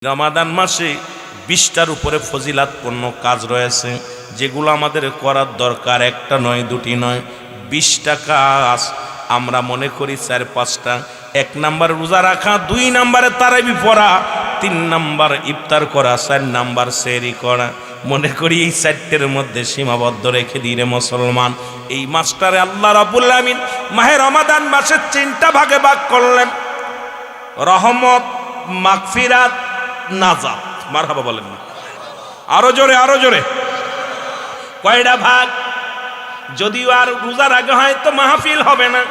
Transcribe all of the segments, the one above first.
রমাদান মাসে 20টার উপরে ফজিলাতপূর্ণ কাজ রয়েছে, যেগুলো আমাদের করার দরকার। একটা নয়, দুটি নয়, 20টা কাজ। আমরা মনে করি 4-5টা। 1 নাম্বার রোজা রাখা, 2 নাম্বারে তারাবি পড়া, 3 নাম্বার ইফতার করা, 4 নাম্বার সেহরি করা। মনে করি এই 4টের মধ্যে সীমাবদ্ধ রেখে দিই রে মুসলমান। এই মাসটারে আল্লাহ রাব্বুল আমিন মাহে রমাদান মাসে 3টা ভাগে ভাগ করলেন: রহমত, মাগফিরাত, নাজাত। মারহাবা বলেন না, আরো জোরে, আরো জোরে। কয়টা ভাগ? যদিও আর রোজার আগে হয়তো মাহফিল হবে না,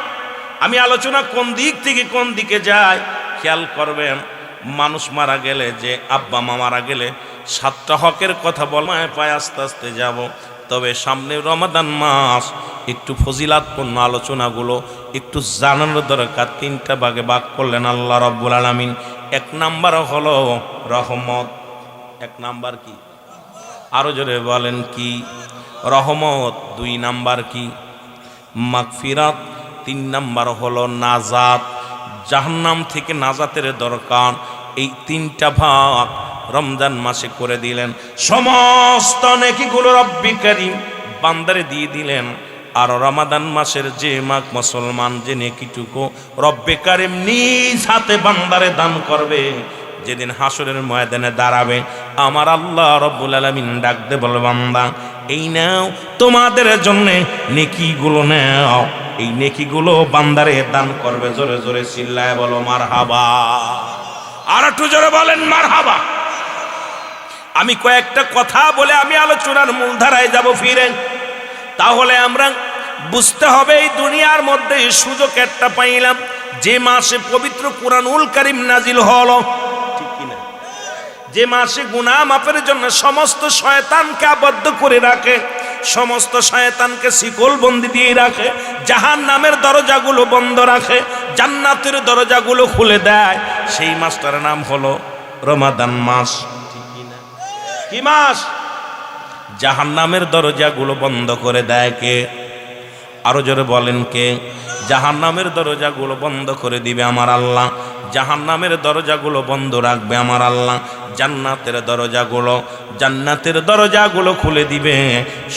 আমি আলোচনা কোন দিক থেকে কোন দিকে যায় খেয়াল করবেন। মানুষ মারা গেলে, যে আব্বা মা মারা গেলে 7টা হকের কথা বলায় পায় আস্তে আস্তে যাব। তবে সামনে রমাদান মাস, একটু ফজিলাতপূর্ণ আলোচনাগুলো একটু জানানোর দরকার। 3টা ভাগে ভাগ করলেন আল্লাহ রাব্বুল আলামিন। 1 নাম্বার হলো রহমত। 1 নাম্বার কি? আরো জোরে বলেন কি? রহমত। 2 নাম্বার কি? মাগফিরাত। 3 নাম্বার হলো নাজাত, জাহান্নাম থেকে নাজাতের দরকার। এই 3টা ভাগ রমজান মাসে করে দিলেন। সমস্ত নেকিগুলো রব্বি কারীম বান্দারে দিয়ে দিলেন। আর রমাদান মাসের যে মাস মুসলমান যে নেকিটুকু রব্বে কারীম নিজ হাতে বান্দারে দান করবে, যেদিন হাসরের ময়দানে দাঁড়াবে, আমার আল্লাহ রব্বুল আলামিন ডাক দে বলে, বান্দা এই নাও তোমাদের জন্য নেকিগুলো নাও। এই নেকিগুলো বান্দারে দান করবে। জোরে জোরে চিল্লায় বলো মারহাবা। আর একটু জোরে বলেন মারহাবা। আমি কয়েকটা কথা বলে আমি আলোচনার মূলধারায় যাব ফিরে। তাহলে আমরা বুঝতে হবে এই দুনিয়ার মধ্যে সুযোগ একটা পাইলাম, যে মাসে পবিত্র কুরআনুল কারীম নাজিল হলো, ঠিক কিনা? যে মাসে গুনাহ মাফের জন্য সমস্ত শয়তানকে আবদ্ধ করে রাখে, সমস্ত শয়তানকে শিকল বন্দি দিয়ে রাখে, জাহান্নামের দরজাগুলো বন্ধ রাখে, জান্নাতের দরজাগুলো খুলে দেয়, সেই মাসটার নাম হলো রমাদান মাস। ঠিক কিনা? কি মাস? জাহান্নামের দরজাগুলো বন্ধ করে দেয় কে? আরো জোরে বলেন কে? জাহান্নামের দরজাগুলো বন্ধ করে দিবে আমার আল্লাহ। জাহান্নামের দরজাগুলো বন্ধ রাখবে আমার আল্লাহ। জান্নাতের দরজাগুলো খুলে দিবে,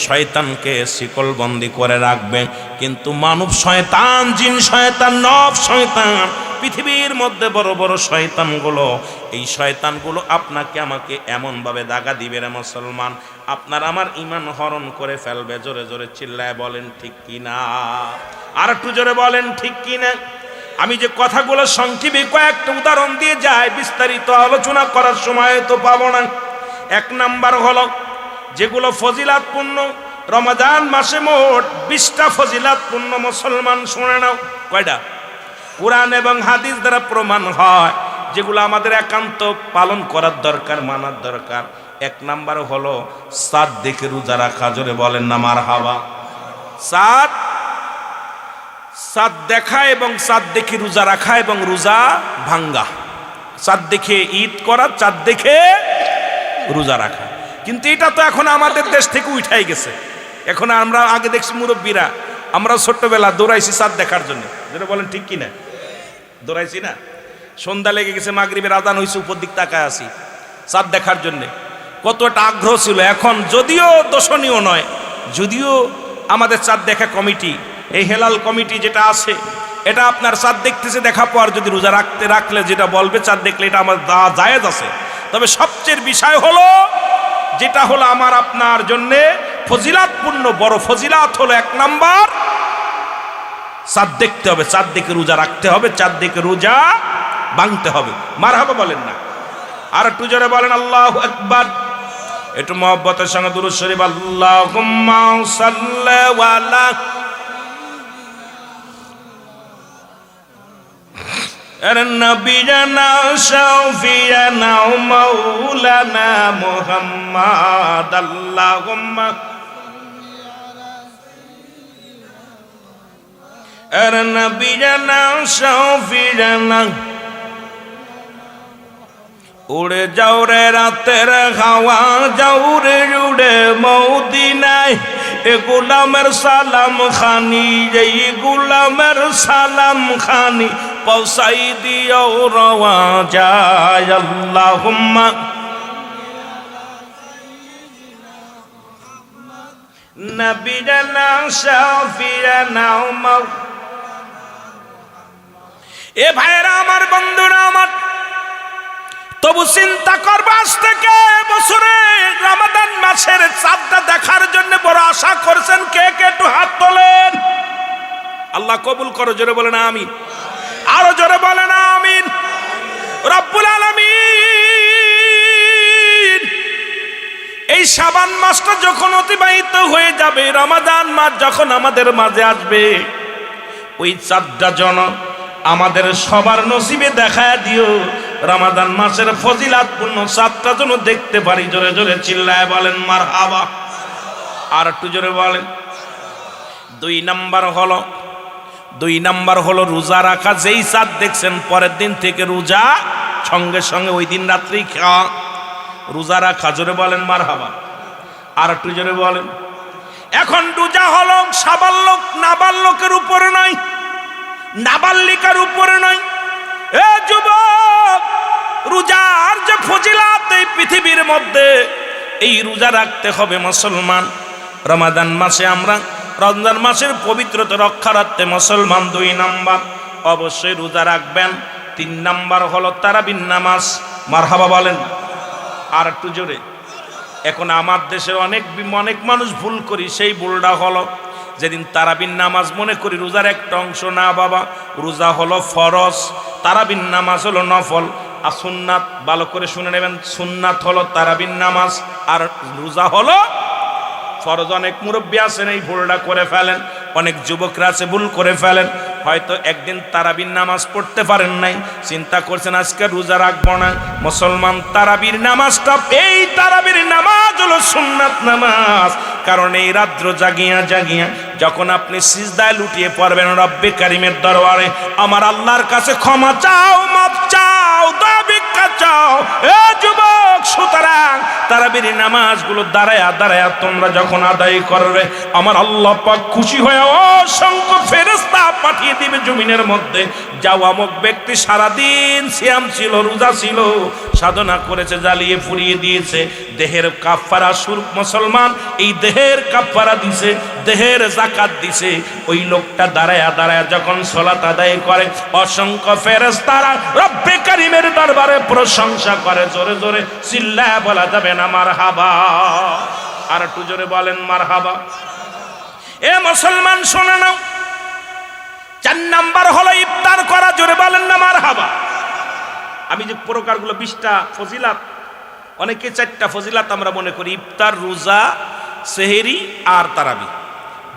শয়তানকে শিকলবন্দি করে রাখবে। কিন্তু মানব শয়তান, জিন শয়তান, নফস শয়তান, পৃথিবীর মধ্যে বড় বড় শয়তানগুলো, এই শয়তানগুলো আপনাকে আমাকে এমনভাবে দাগা দিবে রে মুসলমান, আপনার আমার ঈমান হরণ করে ফেলবে। জোরে জোরে চিল্লায় বলেন ঠিক কিনা? আর একটু জোরে বলেন ঠিক কিনা? আমি যে কথাগুলো সংক্ষেপে কয়েকটা উদাহরণ দিয়ে যাই, বিস্তারিত আলোচনা করার সময় তো পাবো না। 1 নাম্বার হলো যেগুলো ফজিলাতপূর্ণ। রমাদান মাসে মোট 20টা ফজিলাতপূর্ণ মুসলমান শুনে নাও। কয়টা? কুরআন এবং হাদিস দ্বারা প্রমাণ হয়, যেগুলো আমাদের একান্ত পালন করার দরকার, মানার দরকার। 1 নাম্বার হলো চাঁদ দেখে রোজা রাখা। জোরে বলেন না মারহাবা। চাঁদ দেখা এবং চাঁদ দেখে রোজা রাখা এবং রোজা ভাঙ্গা। চাঁদ দেখে ঈদ করা, চাঁদ দেখে রোজা রাখা। কিন্তু এটা তো এখন আমাদের দেশ থেকে উঠাই গেছে। এখন আমরা আগে দেখছি মুরব্বীরা, আমরা ছোট্টবেলা দৌড়াইছি চাঁদ দেখার জন্য। যেটা বলেন ঠিক কিনা? দৌড়াইছি না? সন্ধ্যা লেগে গেছে, মাগরিবের আজান হয়েছে, উপর দিক তাকায় আছি চাঁদ দেখার জন্যে। কত একটা আগ্রহ ছিল। এখন যদিও দর্শনীয় নয়, যদিও আমাদের চাঁদ দেখা কমিটি, এই হেলাল কমিটি যেটা আছে, এটা আপনার চাঁদ দেখতেছে, দেখা পর যদি রোজা রাখলে যেটা বলবে চাঁদ দেখলে এটা আমার জায়েজ আছে। তবে সবচেয়ে বিষয় হলো, যেটা হলো আমার আপনার জন্যে ফজিলাতপূর্ণ বড় ফজিলাত হলো 1 নাম্বার চাঁদ দেখতে হবে, চাঁদ দেখে রোজা রাখতে হবে, চাঁদ দেখে রোজা ভাঙতে হবে। মারহাবা বলেন না? আর একটু জোরে বলেন আল্লাহু আকবার। একটু মহব্বতের সঙ্গে দুরূদ শরীফ। আল্লাহুম্মা সাল্লি আলা নবিয়ানা শাফিয়ানা মাওলানা মুহাম্মদ। আল্লাহুম্মা নবিয়ানা শাফিয়ানা। উড়ে যাও রে রাতের হাওয়া, যাও রে উড়ে মদিনায়, এ গোলামের সালাম খানি, এই গোলামের সালাম খানি পৌঁছাই দিও রওয়া যায় আল্লাহুম্মা নবিয়ানা শাফিয়ানা এ ভাইরা আমার, বন্ধুরা আমার, তবু চিন্তা করবো আজ থেকে বছরে রমাদান মাসের চাঁদটা দেখার জন্য বড় আশা করছেন কে কে একটু হাত তোলেন। আল্লাহ কবুল করো, জোরে বলেন আমিন, আরো জোরে বলেন আমিন। রব্বুল আলামিন এই শাবান মাসটা যখন অতিবাহিত হয়ে যাবে, রমাদান মাস যখন আমাদের মাঝে আসবে, ওই চাঁদটা যেন আমাদের সবার নসিবে দেখায় দিও। রমাদান মাসের ফজিলাতপূর্ণ চাঁদটা যেন দেখতে পারি। জোরে জোরে চিল্লায় বলেন মারহাবা, আর একটু জোরে বলেন। দুই নাম্বার হলো রোজা রাখা। যেই চাঁদ দেখছেন পরের দিন থেকে রোজা সঙ্গে সঙ্গে ওই দিন রাত্রি খাওয়া, রোজা রাখা। জোরে বলেন মারহাবা, আর একটু জোরে বলেন। এখন রোজা হলো সাবাল্যক নাবাল্যকের উপরে নয়, নাবালিকার উপরে নয়। এ যুবক, রোজার যে ফজিলাত এই পৃথিবীর মধ্যে, এই রোজা রাখতে হবে মুসলমান। রমাদান মাসে আমরা রমজান মাসের পবিত্রতা রক্ষার্থে মুসলমান 2 নাম্বার অবশ্যই রোজা রাখবেন। 3 নাম্বার হলো তারাবির নামাজ। মারহাবা বলেন, আর একটু জোরে। এখন আমার দেশের অনেক মানুষ ভুল করি, সেই ভুলটা হলো যেদিন তারাবির নামাজ মনে করি রোজার একটা অংশ। না বাবা, রোজা হলো ফরজ, তারাবির নামাজ হলো নফল। আর সুন্নাত, ভালো করে শুনে নেবেন, সুন্নাত হলো তারাবির নামাজ আর রোজা হলো ফরজ। অনেক মুরব্বী আছেন এই ভুলটা করে ফেলেন, অনেক যুবকরা আছে ভুল করে ফেলেন। হয়তো একদিন তারাবির নামাজ পড়তে পারেন নাই, চিন্তা করছেন আজকে রোজা রাখবো না। মুসলমান, তারাবির নামাজটা, এই তারাবির নামাজ হলো সুন্নাত নামাজ। কারণ এই রাত্র জাগিয়া জাগিয়া যখন আপনি সিজদায় লুটিয়ে পড়বেন রব্বে কারিমের দরবারে, আমার আল্লাহর কাছে ক্ষমা চাও, মাফ চাও, দয়া ভিক্ষা চাও। এ যুবক, সুতরাং তারাবির নামাজগুলো দাঁড়ায়া দাঁড়ায়া তোমরা যখন আদায় করবে, আমার আল্লাহ পাক খুশি হয়ে অসংখ্য ফেরেশতা পাঠিয়ে দিবে জমিনের মধ্যে। যাও, অমুক ব্যক্তি সারাদিন সিয়াম ছিল, রোজা ছিল, সাধনা করেছে, জ্বালিয়ে পুড়িয়ে দিয়েছে, দেহের কাফারা স্বরূপ মুসলমান এই দেহের কাফারা দিছে, দেহের যাকাত দিছে। ওই লোকটা দাঁড়ায়া দাঁড়ায়া যখন সালাত আদায় করে, অসংখ্য ফেরেশতারা রব্বে কারিমের দরবারে প্রশংসা করে। জোরে জোরে চিল্লায়া বলা যাবে না মারহাবা, আর একটু জোরে বলেন মারহাবা। এ মুসলমান শোনো নাও, 4 নাম্বার হলো ইফতার করা। জোরে বলেন না মারহাবা। আমি যে প্রকারগুলো 20টা ফজিলাত, অনেকে 4টা ফজিলাত আমরা মনে করি, ইফতার, রোজা, সেহেরি আর তারাবি।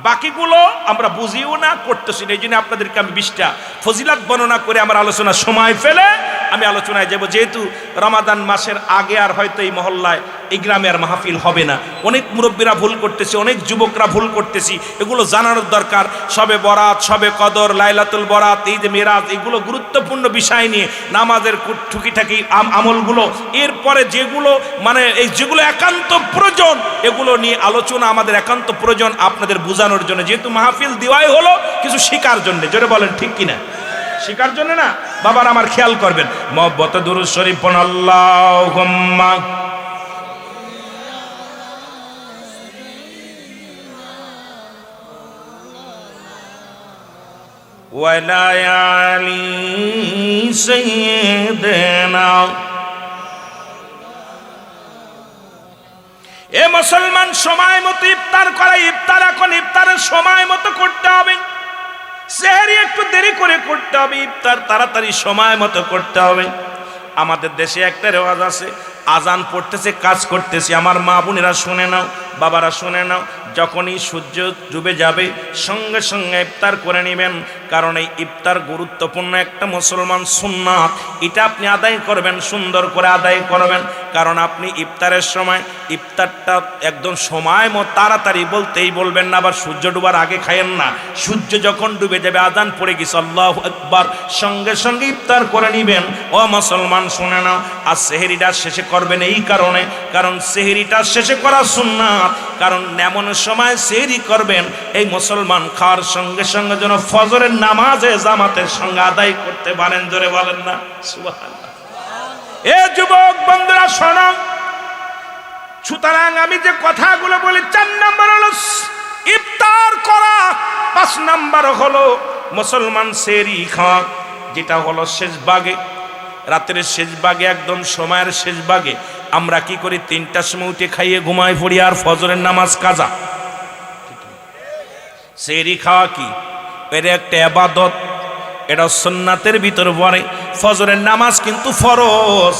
বাকিগুলো আমরা বুঝিও না, করতেছি না। এই জন্য আপনাদেরকে আমি 20টা ফজিলাত বর্ণনা করে আমার আলোচনার সময় ফেলে আমি আলোচনায় যাব। যেহেতু রমাদান মাসের আগে আর হয়তো এই মহল্লায়, এই গ্রামে আর মাহফিল হবে না। অনেক মুরব্বীরা ভুল করতেছি, অনেক যুবকরা ভুল করতেছি, এগুলো জানানোর দরকার। সবে বরাত, সবে কদর, লাইলাতুল বরাত, এই যে মেরাজ, এগুলো গুরুত্বপূর্ণ বিষয় নিয়ে নামাজের টুকিটাকি আমলগুলো, এরপরে যেগুলো মানে এই যেগুলো একান্ত প্রয়োজন, এগুলো নিয়ে আলোচনা আমাদের একান্ত প্রয়োজন আপনাদের বোঝানোর জন্য। যেহেতু মাহফিল দেওয়াই হলো কিছু শিকার জন্য। জোরে বলেন ঠিক কিনা? শিকার জন্য না। বাবার আমার খেয়াল করবেন, মহব্বত দুরূদ শরীফ পড়ুন। আল্লাহুম্মা ওয়ালা আলি সাইয়্যিদিনা। এ মুসলমান, সময় মতো ইফতার করা। ইফতার এখন ইফতারের সময় মতো করতে হবে। সেহরি একটু দেরি করে করতে হবে, ইফতার তাড়াতাড়ি সময় মতো করতে হবে। আমাদের দেশে একটা রেওয়াজ আছে, আজান পড়তেছে, কাজ করতেছি। আমার মা বোনেরা শুনে নাও, বাবারা শুনে নাও, যখনই সূর্য ডুবে যাবে সঙ্গে সঙ্গে ইফতার করে নেবেন। কারণ এই ইফতার গুরুত্বপূর্ণ একটা মুসলমান সুন্নাত। এটা আপনি আদায় করবেন, সুন্দর করে আদায় করবেন। কারণ আপনি ইফতারের সময় ইফতারটা একদম সময় মতো তাড়াতাড়ি বলতেই বলবেন না, আবার সূর্য ডুবার আগে খায়েন না। সূর্য যখন ডুবে যাবে, আজান পড়ে গেছে আল্লাহু আকবার, সঙ্গে সঙ্গে ইফতার করে নেবেন। ও মুসলমান শুনে নাও, আর সেহরিটা শেষে করবেন এই কারণে, কারণ সেহরিটা শেষে করা সুন্নাত। কারণ এমন সময় সেহরি করবেন এই মুসলমান খাওয়ার সঙ্গে সঙ্গে যেন ফজরের নামাজে জামাতের সঙ্গে আদায় করতে পারেন। জোরে বলেন না সুবহানাল্লাহ। এ যুবক বন্ধুরা শোনো, সুতরাং আমি যে কথাগুলো বলি, 4 নম্বর হলো ইফতার করা, 5 নম্বর হলো মুসলমান সেহরি খাওয়া, যেটা হলো শেষ ভাগে, রাতের শেষ ভাগে, একদম সময়ের শেষ ভাগে। আমরা কি করি, 3টার সময় উঠে খাইয়ে ঘুমাই পড়ি, আর ফজরের নামাজ কাজা। সেহরি খাওয়া কি, এটা একটা ইবাদত, এটা সুন্নাতের ভিতর পড়ে। ফজরের নামাজ কিন্তু ফরজ।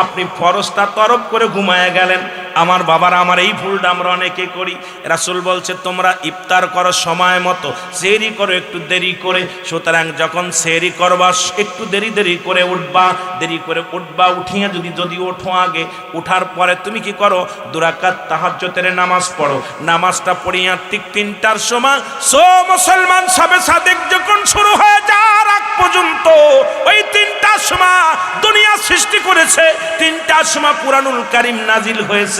আপনি ফরজটা তরফ করে ঘুমায় গেলেন। আমার বাবারা, আমার এই ভুলটা আমরা অনেকে করি। রাসূল বলছে তোমরা ইফতার করো সময় মতো, সেহরি করো একটু দেরি করে। সুতরাং যখন সেহরি করবা একটু দেরি করে উঠবা, দেরি করে উঠবা। উঠিয়ে যদি ওঠো আগে, উঠার পরে তুমি কি করো, 2 রাকাত তাহাজ্জুদের নামাজ পড়ো। নামাজটা পড়িয়া ঠিক 3টার সময় মুসলমান সবে সাদেক যখন শুরু হয়ে যাওয়ার আগ পর্যন্ত, ওই 3টার সময় দুনিয়া সৃষ্টি করেছে, 3টার সময় কুরআনুল কারীম নাজিল হয়েছে।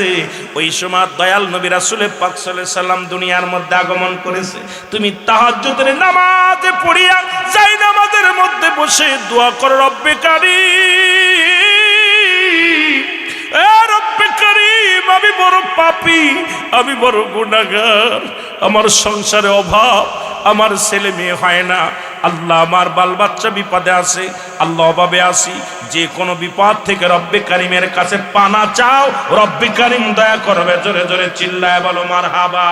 ওই সময় দয়াল নবী রাসূল পাক সাল্লাল্লাহু আলাইহি সাল্লাম দুনিয়ার মধ্যে আগমন করেছে। তুমি তাহাজ্জুদের নামাজে পড়িয়া যাই নামাজের মধ্যে বসে দোয়া করো, রব্বে কারীম, এ রব্বে কারীম, আমি বড় পাপী, আমি বড় গুনাহগার, আমার সংসারে অভাব, আমার ছেলে মেয়ে হয় না, আল্লাহ আমার বাল বাচ্চা বিপদে আছে, আল্লাহ অভাবে আছি, যে কোনো বিপদ থেকে রব্বে কারিমের কাছে পানা চাও, রব্বে কারিম দয়া করবে। জোরে জোরে চিল্লায় বলো মারহাবা।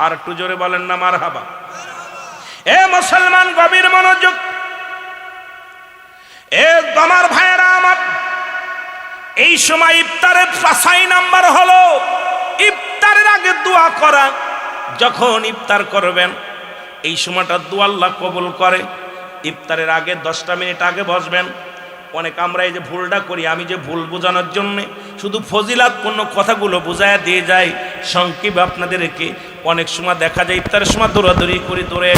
আর একটু জোরে বলেন না মারহাবা। এ মুসলমান গভীর মনোযোগ, এ আমার ভাইয়েরা আমার, এই সময় ইফতারের 5 নাম্বার হলো ইফতারের আগে দোয়া করা। যখন ইফতার করবেন এই সময়টা দোয়া আল্লাহ কবুল করে। ইফতারের আগে 10টা মিনিট আগে বসবেন। অনেক আমরা এই যে ভুলটা করি, আমি যে ভুল বোঝানোর জন্যে শুধু ফজিলাতপূর্ণ কথাগুলো বোঝায় দিয়ে যাই সংক্ষেপে আপনাদেরকে। অনেক সময় দেখা যায় ইফতারের সময় দৌড়াদৌড়ি করি, দৌড়ে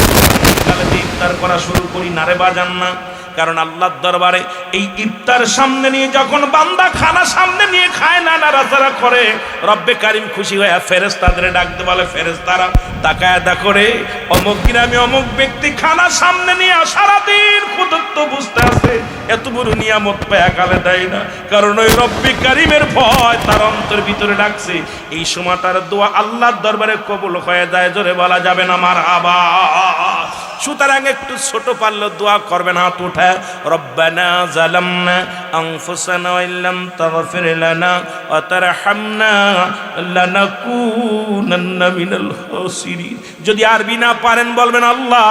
ইফতার করা শুরু করি, নারে বাজান না। কারণ আল্লাহর দরবারে এই ইফতার সামনে নিয়ে যখন বান্দা খানা সামনে নিয়ে খায় না, নাড়াচাড়া করে, রব্বে কারিম খুশি হয়ে ফেরেশতাদের ডাকতে বলে, ফেরেশতারা তাকায় দেখো রে, অমুক গ্রামে অমুক ব্যক্তি খানা সামনে নিয়ে সারাদিন ক্ষুধার্ত বুঝতে আছে, এত বড় নিয়ামত পায় কালে দেয় না। কারণ ওই রব্বে কারিমের ভয় তার অন্তর ভিতরে ডাকছে। এই সময়টার দোয়া আল্লাহর দরবারে কবুল হয়ে যায়। জোরে বলা যাবে না মারহাবা। সুতরাং একটু ছোট পারলে দোয়া করবেন, হাত উঠা, রব্বানা জালামনা আনফুসানা ওয়া ইল্লাম তাগফির লানা ওয়া তারহামনা লানাকুনান্না মিনাল খাসিরিন। যদি আরবি না পারেন বলবেন, আল্লাহ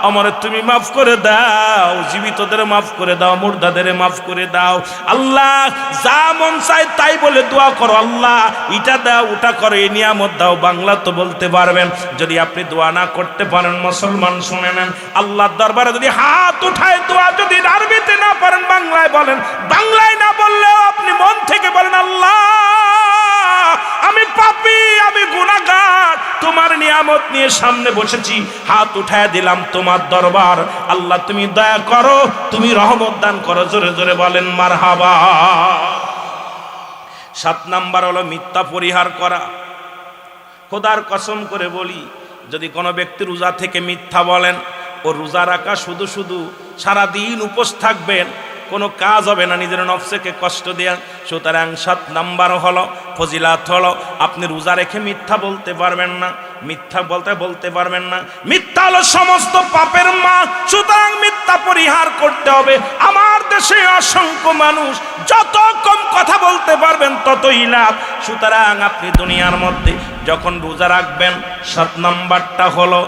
আমার তুমি মাফ করে দাও, জীবিতদের মাফ করে দাও, মুর্দাদের মাফ করে দাও। আল্লাহ যা মন চায় তাই বলে দোয়া করো, আল্লাহ এটা দাও ওটা করো, এই নিয়ামত দাও। বাংলা তো বলতে পারবেন। যদি আপনি দোয়া না করতে পারেন মুসলমান শুনে নেন, আল্লাহর দরবারে যদি হাত উঠায় দোয়া যদি আরবিতে না পারেন বাংলায় বলেন, বাংলায় না বললেও আপনি মন থেকে বলেন, আল্লাহ আমি পাপী, আমি গুনাহগার, তোমার নিয়ামত নিয়ে সামনে বসেছি, হাত উঠায় দিলাম তোমার দরবার, আল্লাহ তুমি দয়া করো, তুমি রহমত দান করো। জোরে জোরে বলেন মারহাবা। 7 নাম্বার হলো মিথ্যা পরিহার করা। খোদার কসম করে বলি, যদি কোনো ব্যক্তি রোজা থেকে মিথ্যা বলেন, ও রোজা রাখা শুধু শুধু সারাদিন উপোস থাকবেন, কোনো কাজ হবে না, নিজের নফসকে কষ্ট দেয়া। সুতরাং 7 নাম্বার হলো ফজিলাত হলো আপনি রোজা রেখে মিথ্যা বলতে পারবেন না, মিথ্যা বলতে পারবেন না। মিথ্যা হলো সমস্ত পাপের মা। সুতরাং মিথ্যা পরিহার করতে হবে। আমার দেশে অসংখ্য মানুষ, যত কম কথা বলতে পারবেন ততই লাভ। সুতরাং আপনি দুনিয়ার মধ্যে যখন রোজা রাখবেন, 7 নাম্বারটা হলো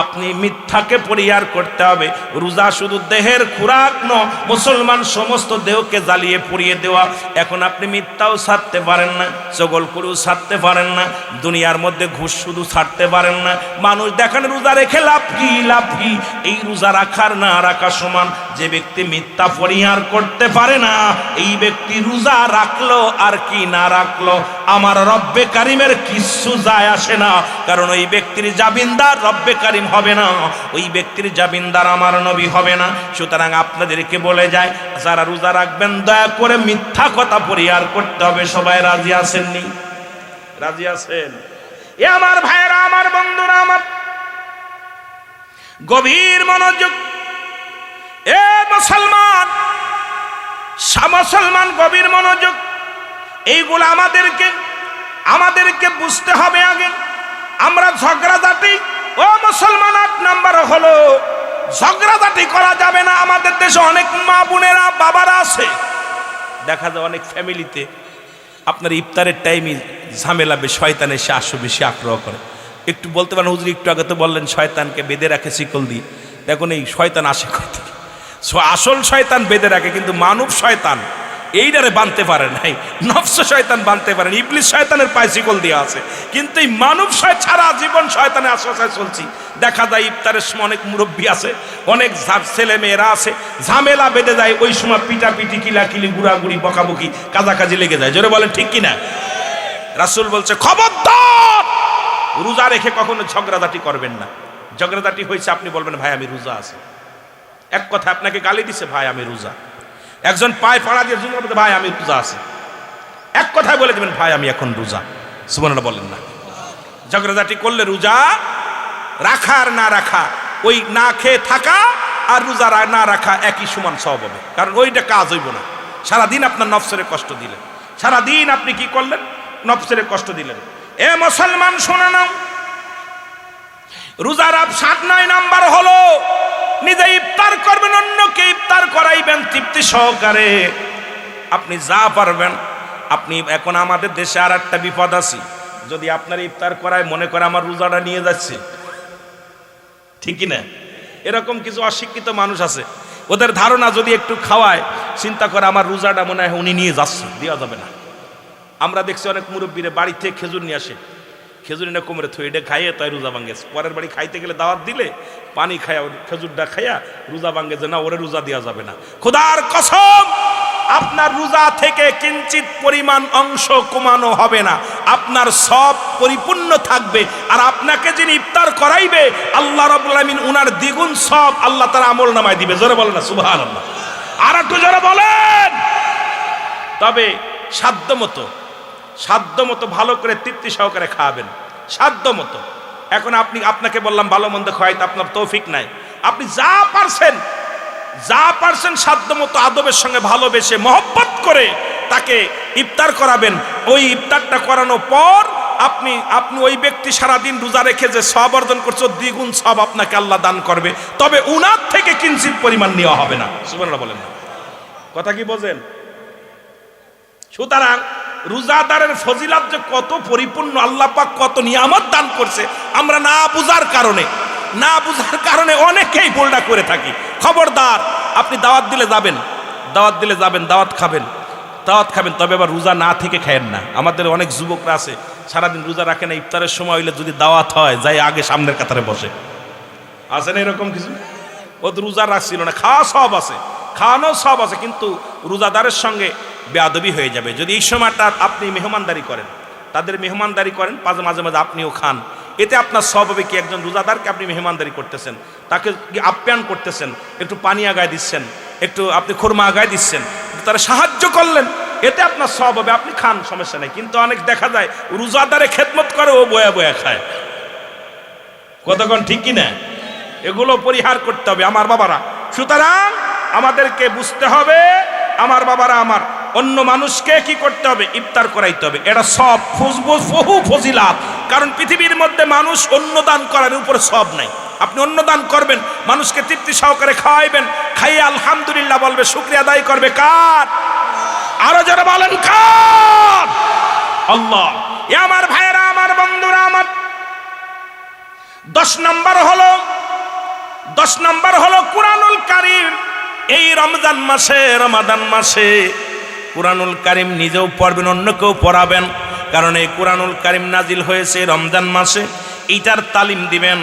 আপনি মিথ্যাকে পরিহার করতে হবে। রোজা শুধু দেহের খোরাক নয়, মুসলমান সমস্ত দেহকে জ্বালিয়ে পুড়িয়ে দেওয়া। এখন আপনি মিথ্যাও ছাড়তে পারেন না, চগলখড়িও ছাড়তে পারেন না, দুনিয়ার মধ্যে ঘুষ শুধু ছাড়তে পারেন না। মানুষ দেখেন রোজা রেখে লাভ কি, লাভ কি? এই রোজা রাখার না রাখা সমান। যে ব্যক্তি মিথ্যা পরিহার করতে পারে না, এই ব্যক্তি রোজা রাখলো আর কি না রাখলো আমার রব্বে কারিমের কিচ্ছু যায় আসে না। কারণ ওই ব্যক্তির জামিনদার রব্বে কারিম হবে না, ওই ব্যক্তির জামিনদার আমার নবী হবে না। সুতরাং আপনাদেরকে বলে যায়, যারা রোজা রাখবেন দয়া করে মিথ্যা কথা পরিহার করতে হবে। সবাই রাজি আছেননি? রাজি আছেন? এ আমার ভাইয়েরা, আমার বন্ধুরা, আমার গভীর মনোযোগ। এ মুসলমান, মুসলমান গভীর মনোযোগ। এইগুলো আমাদেরকে বুঝতে হবে আগে। আমরা ঝগড়াঝাটি, ও মুসলমান 8 নাম্বার হলো ঝগড়াঝাটি করা যাবে না। আমাদের দেশে অনেক মা বোনেরা বাবারা আছে, দেখা যায় অনেক ফ্যামিলিতে আপনার ইফতারের টাইমে ঝামেলা, শয়তান এসে বেশি আগ্রহ করে। একটু বলতে পারেন, হুজুর একটু আগে তো বললেন শয়তানকে বেঁধে রাখে শিকল দিয়ে। দেখুন এই শয়তান আসে কোথা থেকে? আসল শয়তান বেঁধে রাখে, কিন্তু মানব শয়তান এইটারে বানতে পারে নাই। নফস শয়তান বানতে পারেন, ইবলিস শয়তানের পায়ে শিকল দেওয়া আছে, কিন্তু এই মানব ছাড়া জীবন শয়তানের আশ্রয় চলছি। দেখা যায় ইফতারের সময় অনেক মুরব্বী আছে, অনেক ছেলে মেয়েরা আছে, ঝামেলা বেঁধে যায়। ওই সময় পিটাপিটি, কিলাকিলি, গুড়াগুড়ি, বকাবকি, কাজাকাজি লেগে যায়। জোরে বলেন ঠিক কিনা? রাসূল বলছে খবরদার, রোজা রেখে কখনো ঝগড়াঝাটি করবেন না। ঝগড়াঝাটি হয়েছে, আপনি বলবেন ভাই আমি রোজা আছে। এক কথা আপনাকে গালি দিছে, ভাই আমি রোজা। একজন পায়ে পাড়া দিয়ে ভাই আমি রোজা আছে। এক কথায় বলে দেবেন ভাই আমি এখন রোজা। সুবহানাল্লাহ বলেন না? ঝগড়াঝাটি করলে রোজা রাখা আর না রাখা, ওই না খেয়ে থাকা আর রোজা না রাখা একই সমান সওয়াব হবে। কারণ ওইটা কাজ হইব না। সারাদিন আপনার নফসের কষ্ট দিলেন, সারাদিন আপনি কি করলেন? নফসের কষ্ট দিলেন। এ মুসলমান শোনা নাও, রোজার 7 নাম্বার হলো নিজে ইফতার করবেন, অন্যকে ইফতার করাইবেন তৃপ্তি সহকারে। আপনি যা পারবেন। আপনি এখন আমাদের দেশে আর একটা বিপদ আছে, যদি আপনার ইফতার করায় মনে করে আমার রোজাটা নিয়ে যাচ্ছে, ঠিক না? এরকম কিছু অশিক্ষিত মানুষ আছে, ওদের ধারণা যদি একটু খাওয়ায় চিন্তা করে আমার রোজাটা মনে হয় উনি নিয়ে যাচ্ছে, দেওয়া যাবে না। আমরা দেখছি অনেক মুরব্বীরা বাড়ি থেকে খেজুর নিয়ে আসে, খেজুর এনে কোমরে থই, এটা খাইয়ে তাই রোজা ভাঙ্গে। পরের বাড়ি খাইতে গেলে দাওয়াত দিলে পানি খায়া খেজুরটা খাইয়া রোজা ভাঙ্গে, যে না ওরে রোজা দেওয়া যাবে না। খোদার কসম, আপনার রোজা থেকে কিঞ্চিত পরিমাণ অংশ কমানো হবে না, আপনার সব পরিপূর্ণ থাকবে। আর আপনাকে যিনি ইফতার করাইবে আল্লাহ রাব্বুল আলামিন উনার দ্বিগুণ সব আল্লাহ তাআলা আমলনামায় দিবে। জোরে বলেন না সুবহানাল্লাহ? আর একটু জোরে বলেন। তবে সাধ্য মতো ভালো করে তৃপ্তি সহকারে খাবেন, সাধ্য মতো। এখন আপনাকে বললাম ভালো মন্দ খাওয়াইতে আপনার তৌফিক নাই, আপনি যা পারছেন সাধ্য মতো আদবের সঙ্গে ভালোবেসে মহব্বত করে তাকে ইফতার করাবেন। ওই ইফতারটা করানোর পর আপনি ওই ব্যক্তি সারাদিন রোজা রেখে যে সওয়াব অর্জন করছে দ্বিগুণ সওয়াব আপনাকে আল্লাহ দান করবে। তবে উনার থেকে কিঞ্চিত পরিমাণ নেওয়া হবে না। সুবহানাল্লাহ বলেন না? কথা কি বোঝেন? সুতরাং রোজাদারের ফজিলত যে কত পরিপূর্ণ, আল্লাহ পাক কত নিয়ামত দান করছে, আমরা না বুঝার কারণে অনেকেই ভুলটা করে থাকি। খবরদার, আপনি দাওয়াত দিলে যাবেন, দাওয়াত খাবেন, তবে আবার রোজা না থেকে খায়েন না। আমাদের অনেক যুবকরা আছে সারাদিন রোজা রাখে না, ইফতারের সময় হইলে যদি দাওয়াত হয় যাই আগে সামনের কাতারে বসে। আছে না এরকম কিছু? ও তো রোজা রাখছিল না, খাওয়ানো সব আছে, কিন্তু রোজাদারের সঙ্গে বেয়াদবি হয়ে যাবে। যদি এই সময়টা আপনি মেহমানদারি করেন, তাদের মেহমানদারি করেন, মাঝে মাঝে আপনিও খান, এতে আপনার সওয়াব হবে কি? একজন রোজাদারকে আপনি মেহমানদারি করতেছেন, তাকে আপ্যায়ন করতেছেন, একটু পানি আগায় দিচ্ছেন, একটু আপনি খুরমা আগায় দিচ্ছেন, তারা সাহায্য করলেন, এতে আপনার সওয়াব হবে, আপনি খান, সমস্যা নেই। কিন্তু অনেক দেখা যায় রোজাদারে খেদমত করে, ও বয়া বয়া খায়। কতক্ষণ ঠিক কিনা? এগুলো পরিহার করতে হবে আমার বাবারা। সুতরাং আমাদেরকে বুঝতে হবে, আমার বাবারা, আমার অন্য মানুষকে কি করতে হবে? ইফতার করাইতে হবে। এটা সব বহু ফজিলাত। কারণ পৃথিবীর মধ্যে মানুষ অন্ন দান করার উপরে সব নাই। আপনি অন্ন দান করবেন, মানুষকে তৃপ্তি সহকারে খাওয়াইবেন, খাইয়ে আলহামদুলিল্লাহ বলবে, শুকরিয়া আদায় করবে কার? আরো যারা বলেন কার? আল্লাহ। এ আমার ভাইয়েরা, আমার বন্ধুরা, আমার 10 নাম্বার হলো কুরআনুল কারীম। এই রমজান মাসে, রমাদান মাসে কুরআনুল কারীম নিজেও পড়বেন, অন্যকেও পড়াবেন। কারণ এই কুরআনুল কারীম নাজিল হয়েছে রমজান মাসে, এইটার তালিম দিবেন।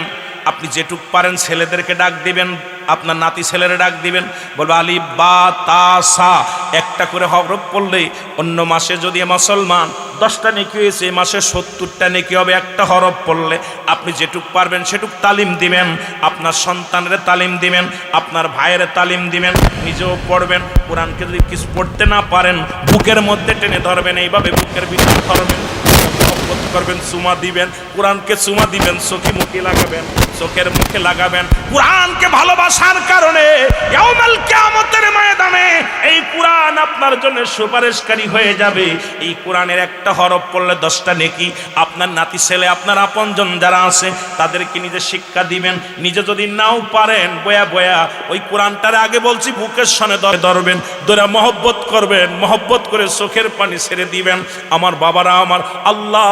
আপনি যেটুক পারেন ছেলেদেরকে ডাক দিবেন, আপনার নাতি ছেলেরা ডাক দিবেন, বলবে আলিফ বা তা সা একটা করে হরফ পড়লে অন্য মাসে যদি মুসলমান 10টা নেকি হয়েছে, এই মাসে 70টা নেকি হবে একটা হরফ পড়লে। আপনি যেটুক পারবেন সেটুক তালিম দিবেন, আপনার সন্তানের তালিম দিবেন, আপনার ভাইয়ের তালিম দিবেন, নিজেও পড়বেন। কোরআনকে যদি কিছু পড়তে না পারেন বুকের মধ্যে টেনে ধরবেন, এইভাবে বুকের ভিতরে ধরবেন, মহব্বত করবেন, চুমা দিবেন, কোরআনকে চুমা দিবেন, চোখে মুখে লাগাবেন, চোখের মুখে লাগাবেন। কোরআনকে ভালোবাসার কারণে ইয়াউমুল কিয়ামতের ময়দানে এই কোরআন আপনার জন্য সুপারিশকারী হয়ে যাবে। এই কোরআনের একটা হরফ পড়লে 10টা নেকি। আপনার নাতি ছেলে, আপনার আপনজন যারা আছে তাদেরকে নিজে শিক্ষা দিবেন। নিজে যদি নাও পারেন বয়া বয়া ওই কোরআনটারে আগে বলছি বুকের সনে ধরবেন, ধরে মহব্বত করবেন, মহব্বত করে চোখের পানি ছেড়ে দিবেন। আমার বাবারা, আমার আল্লাহ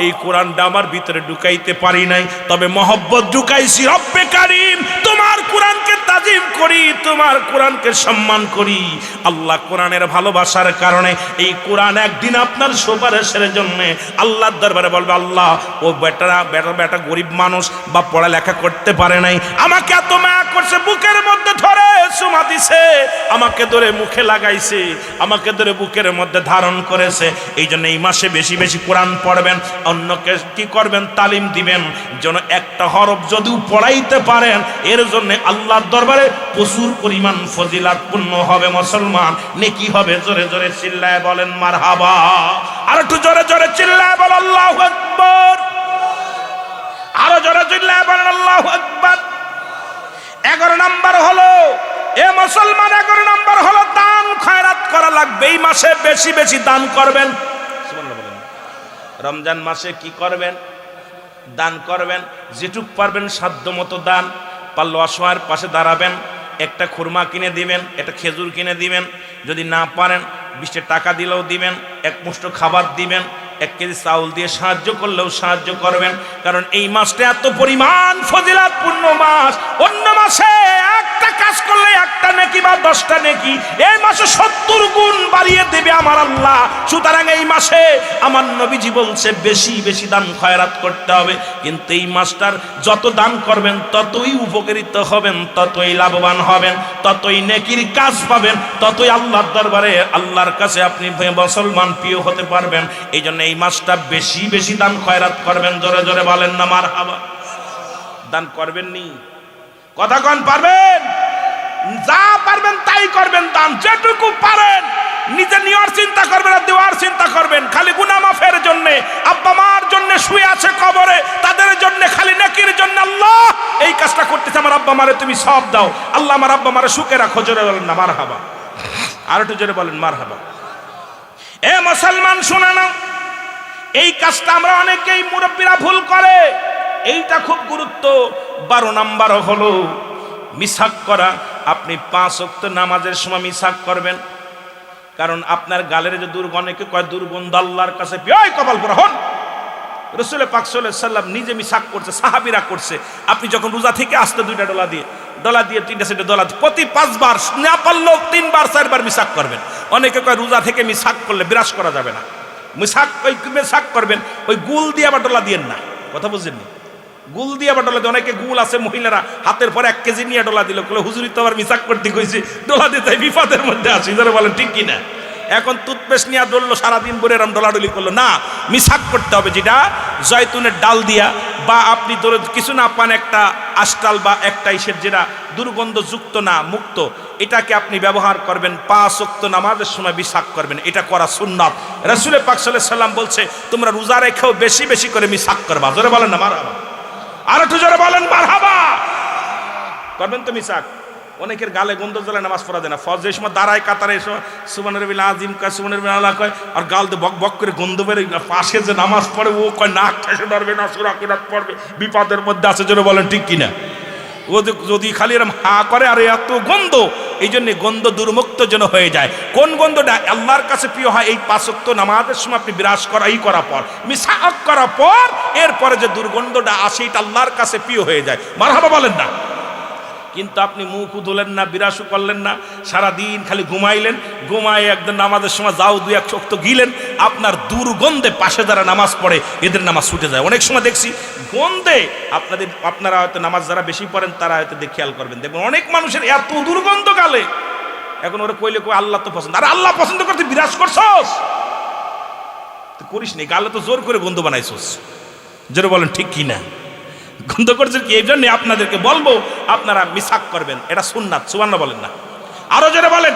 এই কোরআনটা আমার ভিতরে ঢুকাইতে পারি নাই, তবে মহব্বত ঢুকাইছি। রব্বে কারীম, তোমার কোরআনকে তাজিম করি, তোমার কোরআনকে সম্মান করি। আল্লাহ কোরআনের ভালোবাসার কারণে এই কোরআন একদিন আপনার সুপারিশের জন্য আল্লাহর দরবারে বলবে, আল্লাহ ও বেটা গরিব মানুষ বা পড়ালেখা করতে পারে নাই, আমাকে এত মায়া করছে, বুকের মধ্যে ধরে চুমা দিছে, আমাকে ধরে মুখে লাগাইছে, আমাকে ধরে বুকের মধ্যে ধারণ করেছে। এই জন্য এই মাসে বেশি বেশি কোরআন পড়বেন, অন্যকে কি করবেন, তালিম দিবেন। যেন একটা হরফ যদিও পড়াইতে পারেন, এর জন্য আল্লাহর দরবারে প্রচুর পরিমাণ ফজিলাতপূর্ণ হবে মুসলমান, নেকি হবে। জোরে জোরে চিল্লায় বলেন মারহাবা। আর একটু জোরে জোরে চিল্লায় বলেন আল্লাহু আকবার। আরো জোরে চিল্লায় বলেন আল্লাহু আকবার। 11 নাম্বার হলো এ মুসলমান, 11 নাম্বার হলো দান খয়রাত করা লাগবে। এই মাসে বেশি বেশি দান করবেন। সুবহানাল্লাহ বলেন। রমজান মাসে কি করবেন? দান করবেন, যেটুক পারবেন সাধ্য মতো দান। পারলে অসহায়ের পাশে দাঁড়াবেন, একটা খুরমা কিনে দিবেন, একটা খেজুর কিনে দিবেন, যদি না পারেন 20 টাকা দিলেও দিবেন, এক মুষ্ট খাবার দিবেন, 1 কেজি চাউল দিয়ে সাহায্য করলেও সাহায্য করবেন। কারণ এই মাসটা এত পরিমাণ ফজিলাতপূর্ণ মাস। অন্য মাসে একটা কাজ করলে একটা নেকি বা 10টা নেকি, এই মাসে 70 গুণ বাড়িয়ে দেবে আমার আল্লাহ। সুতরাং এই মাসে আমার নবীজি বলছে বেশি বেশি দান খয়রাত করতে হবে। কিন্তু এই মাসটার যত দান করবেন ততই উপকৃত হবেন, ততই লাভবান হবেন, ততই নেকির কাজ পাবেন, ততই আল্লাহর দরবারে আল্লাহর কাছে আপনি মুসলমান প্রিয় হতে পারবেন। এই জন্য এই মাসটা বেশি বেশি দান খয়রাত করবেন। জোরে জোরে বলেন না মারহাবা। দান করবেন নি? কথা কোন পারবেন? যা পারবেন তাই করবেন দান, যেটুকু পারেন। নিজে নেওয়ার চিন্তা করবেন না, দেওয়ার চিন্তা করবেন। খালি গুনাহ মাফের জন্য, আব্বা মার জন্য শুয়ে আছে কবরে, তাদের জন্য খালি নেকির জন্য আল্লাহ এই কাজটা করতেছে, আমার আব্বা মারে তুমি সব দাও, আল্লাহ আমার আব্বা মারে সুখে রাখো। জোরে বলেন না মারহাবা। আর একটু জোরে বলেন মারহাবা। এ মুসলমান শুনে নাও, এই কাজটা আমরা অনেকেই মুরব্বীরা ভুল করে, এইটা খুব গুরুত্ব। 12 নাম্বার হলো মিসাক করা। আপনি 5 ওয়াক্ত নামাজের সময় মিসাক করবেন। কারণ আপনার গালের যে অনেকে কয় দুর্গন্ধ আল্লাহর কাছে ওই কপাল পরা হন। রাসূল পাক সাল্লাল্লাহু আলাইহি সাল্লাম নিজে মিসাক করছে, সাহাবীরা করছে। আপনি যখন রোজা থেকে আসতে 2টা ডলা দিয়ে 3টা সেটে ডলা প্রতি 5 বার, না পারলেও 3 বার 4 বার মিসাক করবেন। অনেকে কয় রোজা থেকে মিসাক করলে বিরাজ করা যাবে না। মিসাক করবেন, ওই গুল দিয়ে আবার ডলা দিয়েন না। কথা বুঝছেন? গুল দিয়ে আবার ডলা দিয়ে, অনেকে গুল আছে মহিলারা হাতের পর 1 কেজি নিয়ে ডলা দিল, হুজুরি তো আবার মিসাক করতে কইছি, ডলা দিতে বিপদের মধ্যে আছি। যারা বলেন ঠিক কিনা? এখন টুথপেস্ট নিয়ে ডললো, সারাদিন ভরে এরম ডলাডলি করলো না। মিসাক করতে হবে যেটা জয়তুনের ডাল দিয়া, বা আপনি ধরে কিছু না পান একটা আষ্টাল বা একটা ইসের যেটা দুর্গন্ধযুক্ত না, মুক্ত, এটাকে আপনি ব্যবহার করবেন। 5 ওয়াক্ত নামাজের সময় মিসাক করবেন, এটা করা সুন্নাত। রাসূল পাক সাল্লাল্লাহু আলাইহি সাল্লাম বলছে তোমরা রোজা রেখেও বেশি বেশি করে মিসাক করবা। জোরে বলেন না মারহাবা। আর একটু জোরে বলেন মারহাবা। করবেন তো মিসাক। অনেকের গালে গন্ধ জ্বলে নামাজ পড়া যায় না। ফজরের সময় দাঁড়ায় কাতারে এসে সুবহানাল্লাহিল আযীম কয়, সুবহানাল্লাহিল আলা কয়, আর গাল দিয়ে বক বক করে গন্ধ বের। পাশে যে নামাজ পড়ে ও কয় নাক ঠেসে ধরবে না, সূরা কিরাত পড়বে, বিপদের মধ্যে আছে। জোরে বলেন ঠিক কিনা? ও যদি খালি এরম হা করে আর এত গন্ধ, এই জন্য গন্ধ দুর্মুক্ত যেন হয়ে যায়। কোন গন্ধটা আল্লাহর কাছে প্রিয় হয়? এই 5 ওয়াক্ত নামাজের সময় আপনি বিরাজ করার পর, মিসাক করার পর এরপরে যে দুর্গন্ধটা আসে এটা আল্লাহর কাছে প্রিয় হয়ে যায়। মারহাবা বলেন না? কিন্তু আপনি মুখ ধুলেন না, বিরাসও করলেন না, সারাদিন খালি ঘুমাইলেন, ঘুমায় একদিন নামাজের সময় যাও 2-1 শক্ত গিলেন, আপনার দুর্গন্ধে পাশে যারা নামাজ পড়ে এদের নামাজ ছুটে যায়। অনেক সময় দেখছি গন্ধে আপনারা হয়তো নামাজ যারা বেশি পড়েন তারা হয়তো খেয়াল করবেন, দেখবেন অনেক মানুষের এত দুর্গন্ধ গালে। এখন ওরা কইলে কই আল্লাহ তো পছন্দ, আর আল্লাহ পছন্দ করতে বিরাজ করছস তো করিস নি, গালে তো জোর করে গন্ধ বানাইছস। জোরে বলেন ঠিক কি না? গন্ধ করছে কি? এই জন্য আপনাদেরকে বলবো আপনারা মিসাক করবেন, এটা সুন্নাত। সুবহানাল্লাহ বলেন না? আরো জোরে বলেন।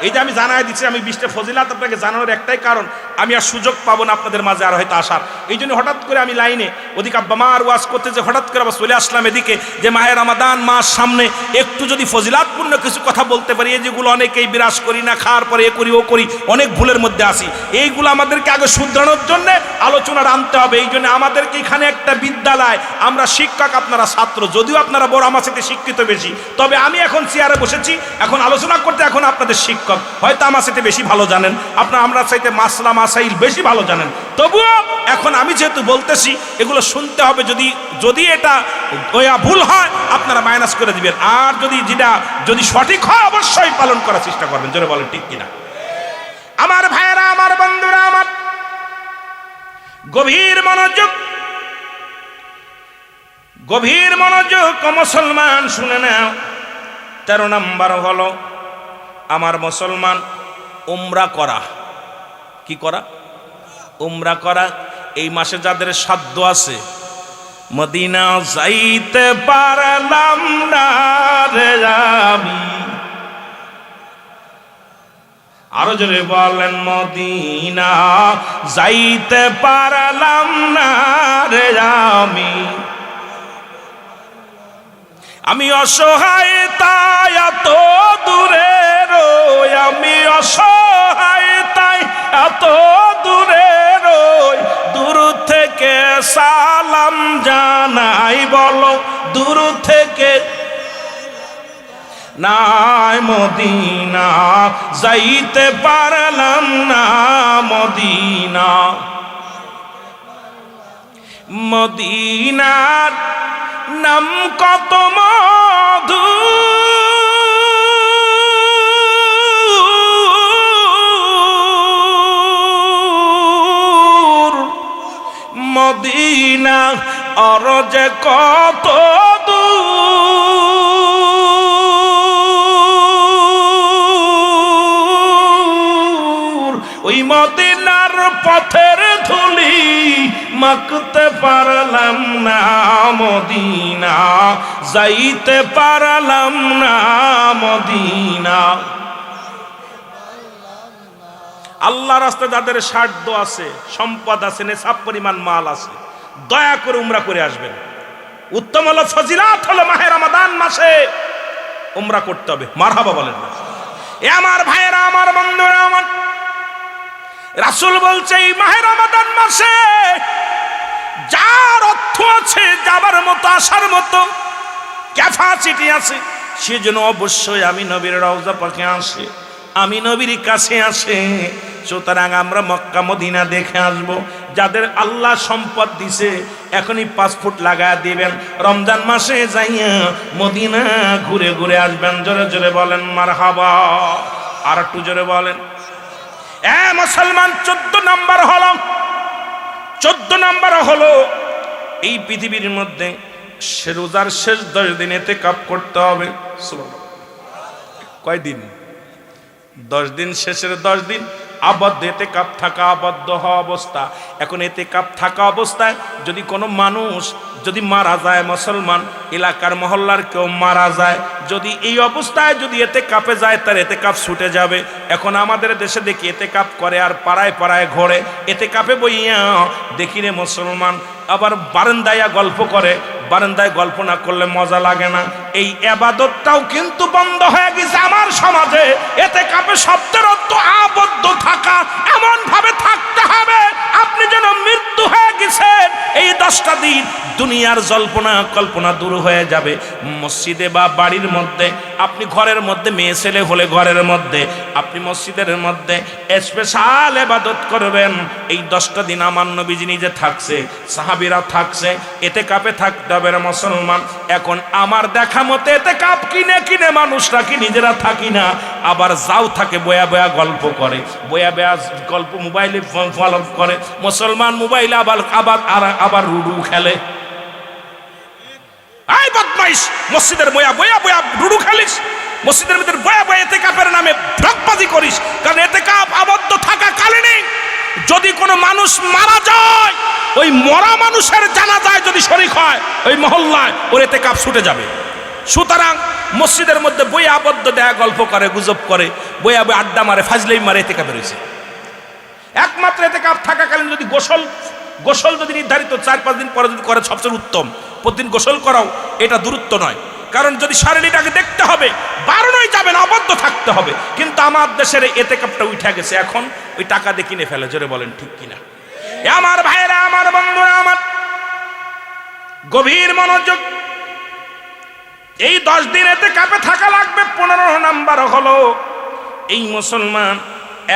এই যে আমি জানাই দিচ্ছি, আমি 20টা ফজিলাত আপনাকে জানানোর একটাই কারণ, আমি আর সুযোগ পাবো না আপনাদের মাঝে আর হয়তো আসার। এই জন্য হঠাৎ করে আমি লাইনে ওদিকে আব্বামার ওয়াজ করতে যে হঠাৎ করে আবার চলে আসলাম এদিকে, যে মাহে রমাদান মাস সামনে, একটু যদি ফজিলাতপূর্ণ কিছু কথা বলতে পারি, এই যেগুলো অনেকেই বিরাজ করি না, খাওয়ার পরে এ করি ও করি, অনেক ভুলের মধ্যে আসি, এইগুলো আমাদেরকে আগে শুধরানোর জন্য আলোচনা আনতে হবে। এই জন্য আমাদেরকে এখানে একটা বিদ্যালয়, আমরা শিক্ষক আপনারা ছাত্র, যদিও আপনারা বড় আমার সাথে শিক্ষিত বেশি, তবে আমি এখন চেয়ারে বসেছি, এখন আলোচনা করতে, এখন আপনাদের শিক্ষক হয়তো আমার সাথে বেশি ভালো জানেন, আপনারা আমরা চাইতে মাসলা মাসাইল বেশি ভালো জানেন, তবুও এখন আমি যেহেতু বলতেছি এগুলো শুনতে হবে। যদি এটা ভুল হয় আপনারা মাইনাস করে দিবেন, আর যদি সঠিক হয় অবশ্যই পালন করার চেষ্টা করবেন। জোরে বলেন ঠিক কিনা? আমার ভাইয়েরা, আমার বন্ধুরা, আমার গভীর মনোযোগ মুসলমান শুনে নাও। 13 নম্বর হলো আমার মুসলমান উমরা করা। কি করা? উমরা করা। এই মাসে যাদের সাধ্য আছে, মদিনা যাইতে পারলাম না রে আমি, আরো জোরে বলেন, মদিনা যাইতে পারলাম না রে আমি অসহায় তাই এত দূরে রই, আমি অসহায় তাই এত দূরে রই, দূর থেকে সালাম জানাই, বলো দূর থেকে নাই মদিনা যাইতে পারলাম না, মদিনার নাম কত মধু, মদিনা আর যে কত দূর, ওই মদিনার পথের ধুলি মাখতে পারলাম না, মদিনা যাইতে পারলাম না, মদিনা। আল্লাহ রাস্তায় যাদের সাধ্য আছে, সম্পদ আছে, নেশাব পরিমাণ মাল আছে, দয়া করে উমরা করে আসবেন। উত্তম হলো, ফজিলাত হলো মাহে রমাদান মাসে উমরা করতে হবে। মারহাবা বলেন না? এ আমার ভাইয়েরা, আমার বন্ধুরা, আমার রাসূল বলছে এই মাহে রমাদান মাসে যার অর্থ আছে, যাবার মতো, আসার মতো ক্যাপাসিটি আছে, সেজন্য অবশ্যই আমি নবীর রওজা পাকে আসে, আমি নবীর কাছে আসে। সুতরাং আমরা মক্কা মদিনা দেখে আসবো। যাদের আল্লাহ সম্পদ দিছে এখনই পাসপোর্ট লাগা দিবেন, রমজান মাসে যাইয়া মদিনা ঘুরে ঘুরে আসবেন। জোরে জোরে বলেন মারহাবা। আর একটু জোরে বলেন। মুসলমান 14 নম্বর হলো এই পৃথিবীর মধ্যে রোজার শেষ 10 দিন ইতিকাফ করতে হবে। কয়দিন? 10 দিন। শেষের 10 দিন আবদ্ধ, ইতিকাফ থাকা, আবদ্ধ হওয়া অবস্থা। এখন ইতিকাফ থাকা অবস্থায় যদি কোনো মানুষ যদি মারা যায়, মুসলমান এলাকার মহল্লার কেউ মারা যায়, যদি এই অবস্থায় যদি ইতিকাফে যায় তার ইতিকাফ ছুটে যাবে। এখন আমাদের দেশে দেখি ইতিকাফ করে আর পাড়ায় পাড়ায় ঘোরে, ইতিকাফে বইয়া দেখি রে মুসলমান আবার বারান্দায় গল্প করে। বারান্দায় গল্প না করলে মজা লাগে না। এই ইবাদতটাও কিন্তু বন্ধ হয়ে গেছে আমার সমাজে। ইতিকাফে শব্দের অর্থ আবদ্ধ থাকা, এমন ভাবে থাকতে হবে আপনি যেন মৃত্যু হয়ে গেছেন। এই 10টা দিন দুনিয়ার জল্পনা কল্পনা দূর হয়ে যাবে। মসজিদে বা বাড়ির মধ্যে, আপনি ঘরের মধ্যে মেয়ে ছেলে হলে ঘরের মধ্যে আপনি মসজিদের মধ্যে স্পেশাল ইবাদত করবেন। এই 10টা দিন আমার নবীজি নিজে থাকছে, সাহাবীরা থাকছে, এতেকাফে থাকতে হবে রে মুসলমান। এখন আমার দেখা মতে এতেকাফ কিনে কিনে মানুষরা কি নিজেরা থাকি না, আবার যাও থাকে বয়া বয়া গল্প করে, বয়া বয়া গল্প মোবাইলে ফলো করে। মুসলমান মোবাইলে আবার লুডু খেলে। এই বদমাইশ, মসজিদের বয়া বয়া বয়া লুডু খেলিস, মসজিদের ভিতরে বয়া বয়া ইতিকাফের নামে ঢকবাজি করিস। কারণ ইতিকাফ আবদ্ধ থাকা কালীন যদি কোনো মানুষ মারা যায়, ওই মরা মানুষের জানাজায় যদি শরীক হয় ওই মহল্লায় ওর ইতিকাফ ছুটে যাবে। সুতরাং মসজিদের মধ্যে বইয়া আবদ্ধ দেয়া গল্প করে, গুজব করে, বইয়া বইয়া আড্ডা মারে, ফাজলেই মারে, ইতিকাফে রয়েছে। একমাত্র ইতিকাফ থাকাকালীন যদি গোসল যদি নির্ধারিত 4-5 দিন পরে যদি করে সবচেয়ে উত্তম। প্রতিদিন গোসল করাও এটা দূরত্ব নয়, কারণ যদি শারীরিকটাকে দেখতে হবে বারণই যাবে না, আবদ্ধ থাকতে হবে। কিন্তু আমার দেশের ইতিকাফটা উঠে গেছে, এখন ওই টাকা দিয়ে কিনে ফেলে। জোরে বলেন ঠিক কিনা? আমার ভাইরা, আমার বন্ধুরা, আমার গভীর মনোযোগ। এই 10 দিন ইতিকাফে থাকা লাগবে। 15 নাম্বার হলো এই মুসলমান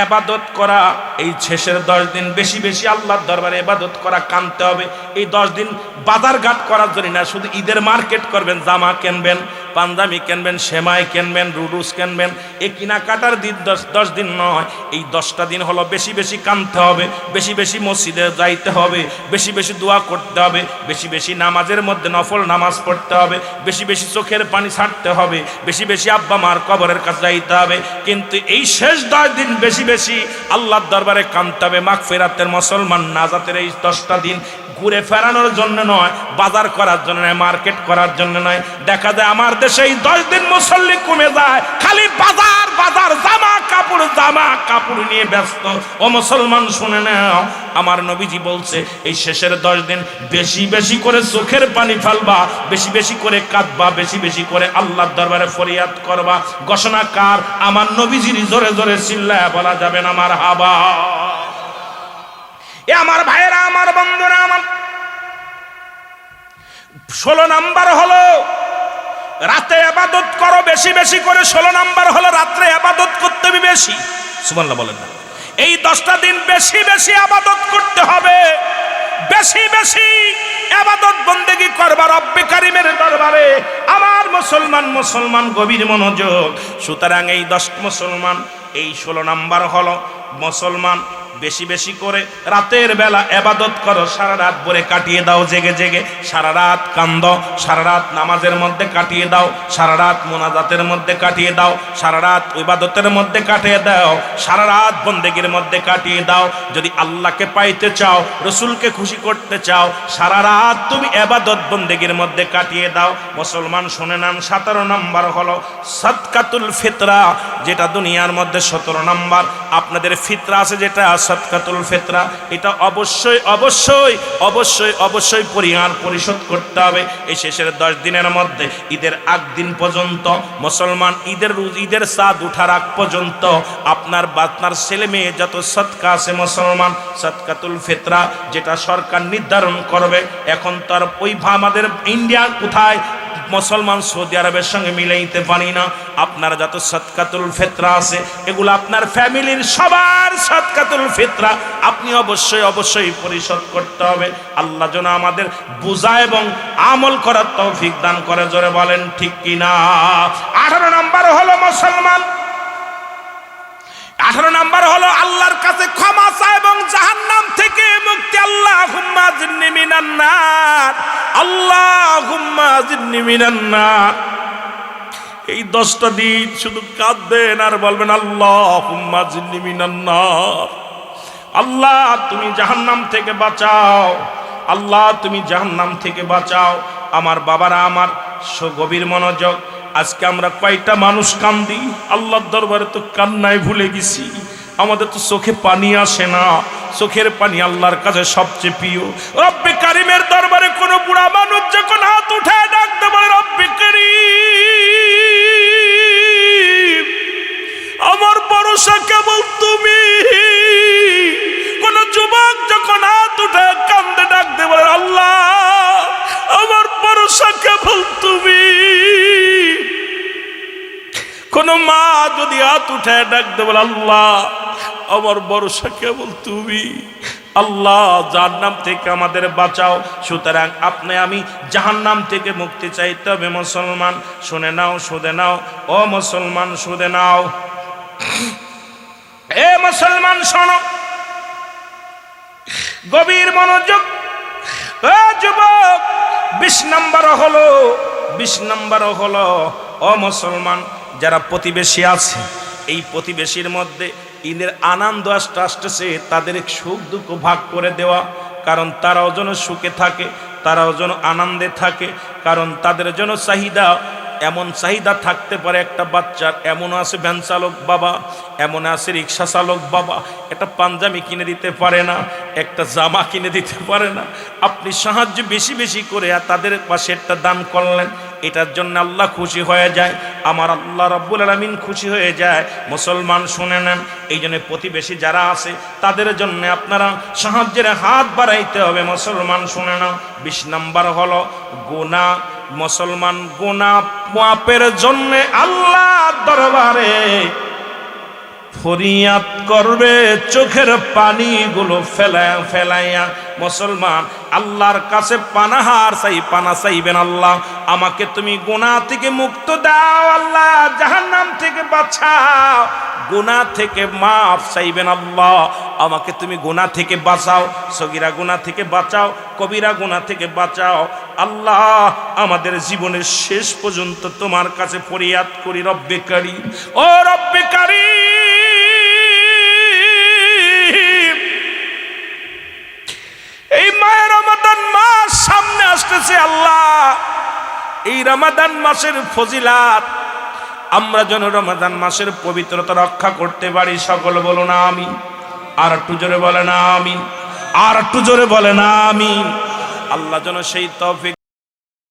ইবাদত করা। এই শেষের 10 দিন বেশি বেশি আল্লাহর দরবারে ইবাদত করা, কানতে হবে। এই 10 দিন বাজার ঘাট করার জন্য না, শুধু ঈদের মার্কেট করবেন, জামা কিনবেন, পাঞ্জাবি কিনবেন, সেমাই কিনবেন, রুডুস কিনবেন, এই কেনাকাটার দিন 10 দিন নয়। এই 10টা দিন হলো বেশি বেশি কানতে হবে, বেশি বেশি মসজিদে যাইতে হবে, বেশি বেশি দোয়া করতে হবে, বেশি বেশি নামাজের মধ্যে নফল নামাজ পড়তে হবে, বেশি বেশি চোখের পানি ছাড়তে হবে, বেশি বেশি আব্বা মার কবরের কাছে যাইতে হবে। কিন্তু এই শেষ 10 দিন বেশি বেশি আল্লাহর দরবারে কানতে হবে। মাগফিরাতের মুসলমান নাজাতের এই 10টা দিন ঘুরে ফেরানোর জন্য নয়, বাজার করার জন্য নয়, মার্কেট করার জন্য নয়। দেখা যায় আমার দেশে এই 10 দিন মুসল্লি কমে যায়, খালি বাজার বাজার, জামা কাপড় নিয়ে ব্যস্ত। ও মুসলমান শুনে নাও, আমার নবীজি বলছে এই শেষের 10 দিন বেশি বেশি করে চোখের পানি ফেলবা, বেশি বেশি করে কাঁদবা, বেশি বেশি করে আল্লাহর দরবারে ফরিয়াদ করবা। ঘোষণা কার? আমার নবীজির। জোরে জোরে চিল্লায়া বলা যাবে না মারহাবা। এ আমার ভাইয়েরা, আমার বন্ধুরা, আমার 16 নাম্বার হলো রাতে ইবাদত করো বেশি বেশি করে। 16 নাম্বার হলো রাতে ইবাদত করতে হবে বেশি। সুবহানাল্লাহ বলেন না? এই 10টা দিন বেশি বেশি ইবাদত করতে হবে, বেশি বেশি ইবাদত বন্দেগী করবা রব্বে কারীমের দরবারে। আমার মুসলমান গভীর মনোযোগ। সুতরাং এই 10 মুসলমান, এই 16 নাম্বার হলো মুসলমান বেশি বেশি করে রাতের বেলা ইবাদত করো। সারা রাত ভরে কাটিয়ে দাও জেগে জেগে, সারা রাত কান্দো, সারা রাত নামাজের মধ্যে কাটিয়ে দাও, সারা রাত মুনাজাতের মধ্যে কাটিয়ে দাও, সারা রাত ইবাদতের মধ্যে কাটিয়ে দাও, সারা রাত বন্দেগীর মধ্যে কাটিয়ে দাও। যদি আল্লাহকে পাইতে চাও, রসুলকে খুশি করতে চাও, সারা রাত তুমি ইবাদত বন্দেগীর মধ্যে কাটিয়ে দাও। মুসলমান শুনে নেন, 17 নাম্বার হলো সাদকাতুল ফিতরা, যেটা দুনিয়ার মধ্যে 17 নাম্বার। আপনাদের ফিতরা আছে যেটা সাদকাতুল ফিতরা, এটা অবশ্যই অবশ্যই অবশ্যই অবশ্যই পরিশোধ করতে হবে। এই শেষের 10 দিনের মধ্যে ঈদের আগ দিন পর্যন্ত মুসলমান ঈদের চাঁদ উঠার আগ পর্যন্ত আপনার ছেলে মেয়ে যত সদকা আছে মুসলমান, সাদকাতুল ফিতরা যেটা সরকার নির্ধারণ করবে। এখন তার ওই আমাদের ইন্ডিয়া কোথায় মুসলমান সৌদি আরবের সঙ্গে মিলাইতে পারি না। আপনার যত সাদকাতুল ফিতরা আছে এগুলো আপনার ফ্যামিলির সবার সাদকাতুল ফিতরা আপনি অবশ্যই অবশ্যই পরিশোধ করতে হবে। আল্লাহ যেন আমাদের বুঝা এবং আমল করার তৌফিক দান করে। জোরে বলেন ঠিক কিনা? 18 নাম্বার হলো মুসলমান, 18 নাম্বার হলো আল্লাহর কাছে ক্ষমা চাওয়া এবং জাহান্নাম থেকে মুক্তি। আল্লাহুম্মা জিন্নি মিনান নার, আল্লাহুম্মা জিন্নি মিনান নার। এই 10টা দিন শুধু কাঁদবেন আর বলবেন আল্লাহুম্মা জিন্নি মিনান নার। আল্লাহ তুমি জাহান্নাম থেকে বাঁচাও, আল্লাহ তুমি জাহান্নাম থেকে বাঁচাও। আমার বাবারা, আমার গভীর মনোযোগ। আজকে আমরা কয়টা মানুষ কান্দি আল্লাহর দরবারে, তো কান্নায় ভুলে গেছি। আমাদের তো চোখে পানি আসে না, চোখের পানি আল্লাহর কাছে সবচেয়ে প্রিয়। রব্বে কারীমের দরবারে কোনো বুড়া মানুষ যখন হাত উঠায় ডাকতে বলে রব্বে কারীম, আমার ভরসা কেবল তুমি। কোন যুবক যখন হাত উঠায় কান্দে ডাকতে বলে আল্লাহ উঠে ডাক দে বলে, আল্লাহ আমার ভরসা কেবল তুমি। আল্লাহ জাহান্নাম থেকে আমাদের বাঁচাও। সুতরাং আপনি আমি জাহান্নাম থেকে মুক্তি চাইতে হবে। মুসলমান শুনে নাও, শুনে নাও, ও মুসলমান শুনে নাও, এ মুসলমান শোনো, গভীর মনোযোগ। ও যুবক, 20 নম্বর হলো ও মুসলমান, যারা প্রতিবেশী আছে, এই প্রতিবেশীর মধ্যে ঈদের আনন্দ আসতেছে, তাদের সুখ দুঃখ ভাগ করে দেওয়া। কারণ তারাও যেন সুখে থাকে, তারাও যেন আনন্দে থাকে। কারণ তাদের জন্য চাহিদা, এমন চাহিদা থাকতে পারে একটা বাচ্চার, এমন আছে ভ্যান চালক বাবা, এমন আছে রিক্সা চালক বাবা, একটা পাঞ্জাবি কিনে দিতে পারে না, একটা জামা কিনে দিতে পারে না। আপনি সাহায্য বেশি বেশি করে তাদের পাশে একটা দান করলেন, এটার জন্য আল্লাহ খুশি হয়ে যায়, আমার আল্লাহ রাব্বুল আলামিন খুশি হয়ে যায়। মুসলমান শুনে নেন, এই জন্য প্রতিবেশী যারা আছে তাদের জন্য আপনারা সাহায্যের হাত বাড়াইতে হবে। মুসলমান শুনে নাও, 20 নম্বর হলো গুনাহ। মুসলমান গুনাহ মাপের জন্য আল্লাহর দরবারে ফরিয়াদ করবে, চোখের পানিগুলো ফেলাইয়া। মুসলমান আল্লাহর কাছে পানাহার পানা চাইবেন, আল্লাহ আমাকে তুমি গুনাহ থেকে মুক্ত দাও, আল্লাহ জাহান্নাম থেকে বাঁচাও, গুনাহ থেকে মাফ চাইবেন, আল্লাহ আমাকে তুমি গুনাহ থেকে বাঁচাও, সগীরা গুনাহ থেকে বাঁচাও, কবিরা গুনাহ থেকে বাঁচাও। আল্লাহ আমাদের জীবনের শেষ পর্যন্ত তোমার কাছে ফরিয়াদ করি, রব্বে কারীম, ও রব্বে কারীম। এই মায়ের রমাদান মাস সামনে আসতেছে, আল্লাহ এই রমাদান মাসের ফজিলাত আমরা যেন রমাদান মাসের পবিত্রতা রক্ষা করতে পারি। সকল বলো না আমিন। আর একটু জোরে বলে না আমিন, আর একটু জোরে বলে না আমিন। আল্লাহ যেন সেই তৌফিক